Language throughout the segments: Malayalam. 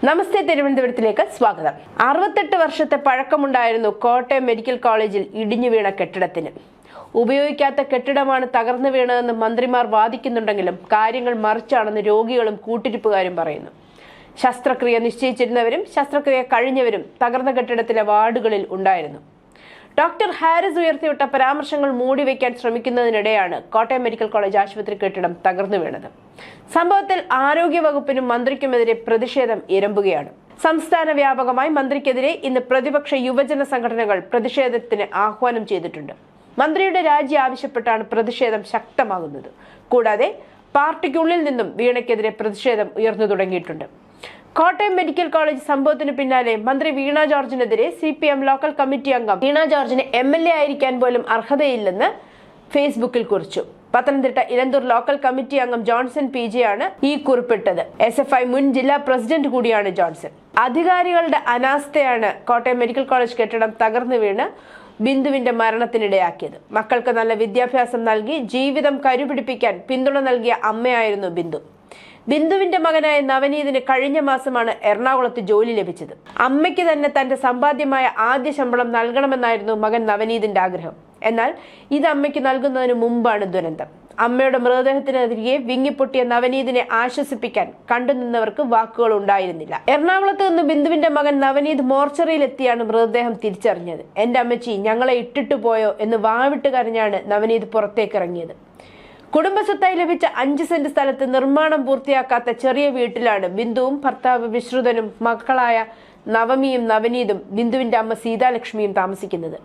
നമസ്തേ തിരുവനന്തപുരത്തിലേക്ക് സ്വാഗതം. 68 വർഷത്തെ പഴക്കമുണ്ടായിരുന്നു കോട്ടയം മെഡിക്കൽ കോളേജിൽ ഇടിഞ്ഞു വീണ കെട്ടിടത്തിന്. ഉപയോഗിക്കാത്ത കെട്ടിടമാണ് തകർന്നു വീണതെന്ന് മന്ത്രിമാർ വാദിക്കുന്നുണ്ടെങ്കിലും കാര്യങ്ങൾ മറിച്ചാണെന്ന് രോഗികളും കൂട്ടിരിപ്പുകാരും പറയുന്നു. ശസ്ത്രക്രിയ നിശ്ചയിച്ചിരുന്നവരും ശസ്ത്രക്രിയ കഴിഞ്ഞവരും തകർന്ന കെട്ടിടത്തിലെ വാർഡുകളിൽ ഉണ്ടായിരുന്നു. ഡോക്ടർ ഹാരിസ് ഉയർത്തിവിട്ട പരാമർശങ്ങൾ മൂടിവെക്കാൻ ശ്രമിക്കുന്നതിനിടെയാണ് കോട്ടയം മെഡിക്കൽ കോളേജ് ആശുപത്രി കെട്ടിടം തകർന്നു വീണത്. സംഭവത്തിൽ ആരോഗ്യവകുപ്പിനും മന്ത്രിക്കുമെതിരെ പ്രതിഷേധം ഇരമ്പുകയാണ്. സംസ്ഥാന വ്യാപകമായി മന്ത്രിക്കെതിരെ ഇന്ന് പ്രതിപക്ഷ യുവജന സംഘടനകൾ പ്രതിഷേധത്തിന് ആഹ്വാനം ചെയ്തിട്ടുണ്ട്. മന്ത്രിയുടെ രാജി ആവശ്യപ്പെട്ടാണ് പ്രതിഷേധം ശക്തമാകുന്നത്. കൂടാതെ പാർട്ടിക്കുള്ളിൽ നിന്നും വീണയ്ക്കെതിരെ പ്രതിഷേധം ഉയർന്നു തുടങ്ങിയിട്ടുണ്ട്. കോട്ടയം മെഡിക്കൽ കോളേജ് സംഭവത്തിന് പിന്നാലെ മന്ത്രി വീണ ജോർജിനെതിരെ CPM ലോക്കൽ കമ്മിറ്റി അംഗം വീണ ജോർജിന് MLA ആയിരിക്കാൻ പോലും അർഹതയില്ലെന്ന് ഫേസ്ബുക്കിൽ കുറിച്ചു. പത്തനംതിട്ട ഇലന്തൂർ ലോക്കൽ കമ്മിറ്റി അംഗം ജോൺസൺ PJ ആണ് ഈ കുറിപ്പിട്ടത്. SFI മുൻ ജില്ലാ പ്രസിഡന്റ് കൂടിയാണ് ജോൺസൺ. അധികാരികളുടെ അനാസ്ഥയാണ് കോട്ടയം മെഡിക്കൽ കോളേജ് കെട്ടിടം തകർന്നു വീണ് ബിന്ദുവിന്റെ മരണത്തിനിടയാക്കിയത്. മക്കൾക്ക് നല്ല വിദ്യാഭ്യാസം നൽകി ജീവിതം കരുപിടിപ്പിക്കാൻ പിന്തുണ നൽകിയ അമ്മയായിരുന്നു ബിന്ദു. ബിന്ദുവിന്റെ മകനായ നവനീതിന് കഴിഞ്ഞ മാസമാണ് എറണാകുളത്ത് ജോലി ലഭിച്ചത്. അമ്മയ്ക്ക് തന്നെ തന്റെ സമ്പാദ്യമായ ആദ്യ ശമ്പളം നൽകണമെന്നായിരുന്നു മകൻ നവനീതിന്റെ ആഗ്രഹം. എന്നാൽ ഇത് അമ്മയ്ക്ക് നൽകുന്നതിന് മുമ്പാണ് ദുരന്തം. അമ്മയുടെ മൃതദേഹത്തിനരികെ വിങ്ങിപ്പൊട്ടിയ നവനീതിനെ ആശ്വസിപ്പിക്കാൻ കണ്ടുനിന്നവർക്ക് വാക്കുകൾ ഉണ്ടായിരുന്നില്ല. എറണാകുളത്ത് നിന്ന് ബിന്ദുവിന്റെ മകൻ നവനീത് മോർച്ചറിയിലെത്തിയാണ് മൃതദേഹം തിരിച്ചറിഞ്ഞത്. എന്റെ അമ്മച്ചി ഞങ്ങളെ ഇട്ടിട്ടു പോയോ എന്ന് വാവിട്ട് കരഞ്ഞാണ് നവനീത് പുറത്തേക്കിറങ്ങിയത്. കുടുംബസ്വത്തായി ലഭിച്ച 5 സെന്റ് സ്ഥലത്ത് നിർമ്മാണം പൂർത്തിയാക്കാത്ത ചെറിയ വീട്ടിലാണ് ബിന്ദുവും ഭർത്താവ് വിശ്രുതനും മക്കളായ നവമിയും നവനീതും ബിന്ദുവിന്റെ അമ്മ സീതാലക്ഷ്മിയും താമസിക്കുന്നത്.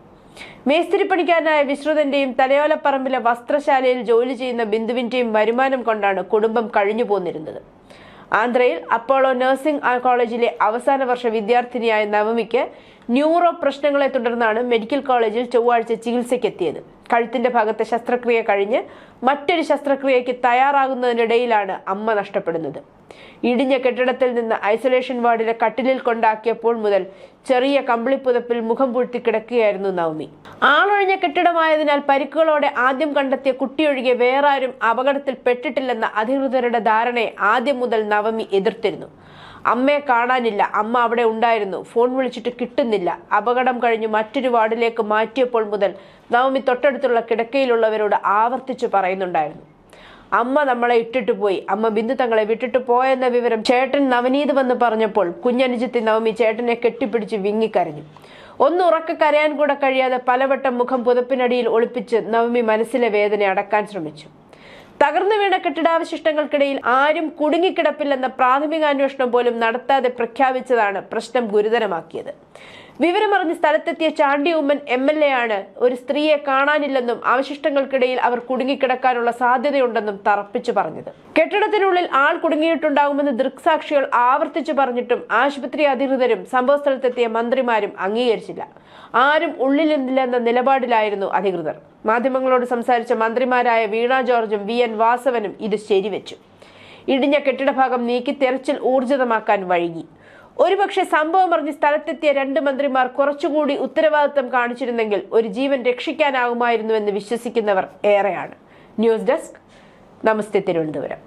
മേസ്തിരിപ്പണിക്കാരനായ വിശ്രുതന്റെയും തലയോലപ്പറമ്പിലെ വസ്ത്രശാലയിൽ ജോലി ചെയ്യുന്ന ബിന്ദുവിന്റെയും വരുമാനം കൊണ്ടാണ് കുടുംബം കഴിഞ്ഞു പോന്നിരുന്നത്. ആന്ധ്രയിൽ അപ്പോളോ നഴ്സിംഗ് കോളേജിലെ അവസാന വർഷ വിദ്യാർത്ഥിനിയായ നവമിക്ക് ന്യൂറോ പ്രശ്നങ്ങളെ തുടർന്നാണ് മെഡിക്കൽ കോളേജിൽ ചൊവ്വാഴ്ച ചികിത്സയ്ക്കെത്തിയത്. കഴുത്തിന്റെ ഭാഗത്തെ ശസ്ത്രക്രിയ കഴിഞ്ഞ് മറ്റൊരു ശസ്ത്രക്രിയയ്ക്ക് തയ്യാറാകുന്നതിനിടയിലാണ് അമ്മ നഷ്ടപ്പെടുന്നത്. ഇടിഞ്ഞ കെട്ടിടത്തിൽ നിന്ന് ഐസൊലേഷൻ വാർഡിലെ കട്ടിലിൽ കൊണ്ടാക്കിയപ്പോൾ മുതൽ ചെറിയ കമ്പിളിപ്പുതപ്പിൽ മുഖം പൂഴ്ത്തി കിടക്കുകയായിരുന്നു നവമി. ആളൊഴിഞ്ഞ കെട്ടിടമായതിനാൽ പരിക്കുകളോടെ ആദ്യം കണ്ടെത്തിയ കുട്ടിയൊഴികെ വേറെ ആരും അപകടത്തിൽ പെട്ടിട്ടില്ലെന്ന അധികൃതരുടെ ധാരണയെ ആദ്യം മുതൽ നവമി എതിർത്തിരുന്നു. അമ്മയെ കാണാനില്ല, അമ്മ അവിടെ ഉണ്ടായിരുന്നു, ഫോൺ വിളിച്ചിട്ട് കിട്ടുന്നില്ല. അപകടം കഴിഞ്ഞ് മറ്റൊരു വാർഡിലേക്ക് മാറ്റിയപ്പോൾ മുതൽ നവമി തൊട്ടടുത്തുള്ള കിടക്കയിലുള്ളവരോട് ആവർത്തിച്ചു പറയുന്നുണ്ടായിരുന്നു, അമ്മ നമ്മളെ ഇട്ടിട്ട് പോയി, അമ്മ ബിന്ദു തങ്ങളെ വിട്ടിട്ട് പോയെന്ന വിവരം ചേട്ടൻ നവനീത് വന്ന് പറഞ്ഞപ്പോൾ കുഞ്ഞനുജത്തി നവമി ചേട്ടനെ കെട്ടിപ്പിടിച്ച് വിങ്ങിക്കരഞ്ഞു. ഉറക്കെ കരയാൻ കൂടെ കഴിയാതെ പലവട്ടം മുഖം പുതപ്പിനടിയിൽ ഒളിപ്പിച്ച് നവമി മനസ്സിലെ വേദന അടക്കാൻ ശ്രമിച്ചു. തകർന്നു വീണ കെട്ടിടാവശിഷ്ടങ്ങൾക്കിടയിൽ ആരും കുടുങ്ങിക്കിടപ്പില്ലെന്ന പ്രാഥമിക അന്വേഷണം പോലും നടത്താതെ പ്രഖ്യാപിച്ചതാണ് പ്രശ്നം ഗുരുതരമാക്കിയത്. വിവരമറിഞ്ഞ് സ്ഥലത്തെത്തിയ ചാണ്ടി ഉമ്മൻ MLA ആണ് ഒരു സ്ത്രീയെ കാണാനില്ലെന്നും അവശിഷ്ടങ്ങൾക്കിടയിൽ അവർ കുടുങ്ങിക്കിടക്കാനുള്ള സാധ്യതയുണ്ടെന്നും തറപ്പിച്ചു പറഞ്ഞത്. കെട്ടിടത്തിനുള്ളിൽ ആൾ കുടുങ്ങിയിട്ടുണ്ടാകുമെന്ന് ദൃക്സാക്ഷികൾ ആവർത്തിച്ചു പറഞ്ഞിട്ടും ആശുപത്രി അധികൃതരും സംഭവസ്ഥലത്തെത്തിയ മന്ത്രിമാരും അംഗീകരിച്ചില്ല. ആരും ഉള്ളിലില്ലെന്ന നിലപാടിലായിരുന്നു അധികൃതർ. മാധ്യമങ്ങളോട് സംസാരിച്ച മന്ത്രിമാരായ വീണ ജോർജും VN വാസവനും ഇത് ശരിവെച്ചു. ഇടിഞ്ഞ കെട്ടിടഭാഗം നീക്കി തെരച്ചിൽ ഊർജിതമാക്കാൻ വൈകി. ഒരുപക്ഷെ സംഭവം അറിഞ്ഞ് സ്ഥലത്തെത്തിയ 2 മന്ത്രിമാർ കുറച്ചുകൂടി ഉത്തരവാദിത്തം കാണിച്ചിരുന്നെങ്കിൽ ഒരു ജീവൻ രക്ഷിക്കാനാകുമായിരുന്നുവെന്ന് വിശ്വസിക്കുന്നവർ ഏറെയാണ്. ന്യൂസ് ഡെസ്ക്, നമസ്തേ തിരുവനന്തപുരം.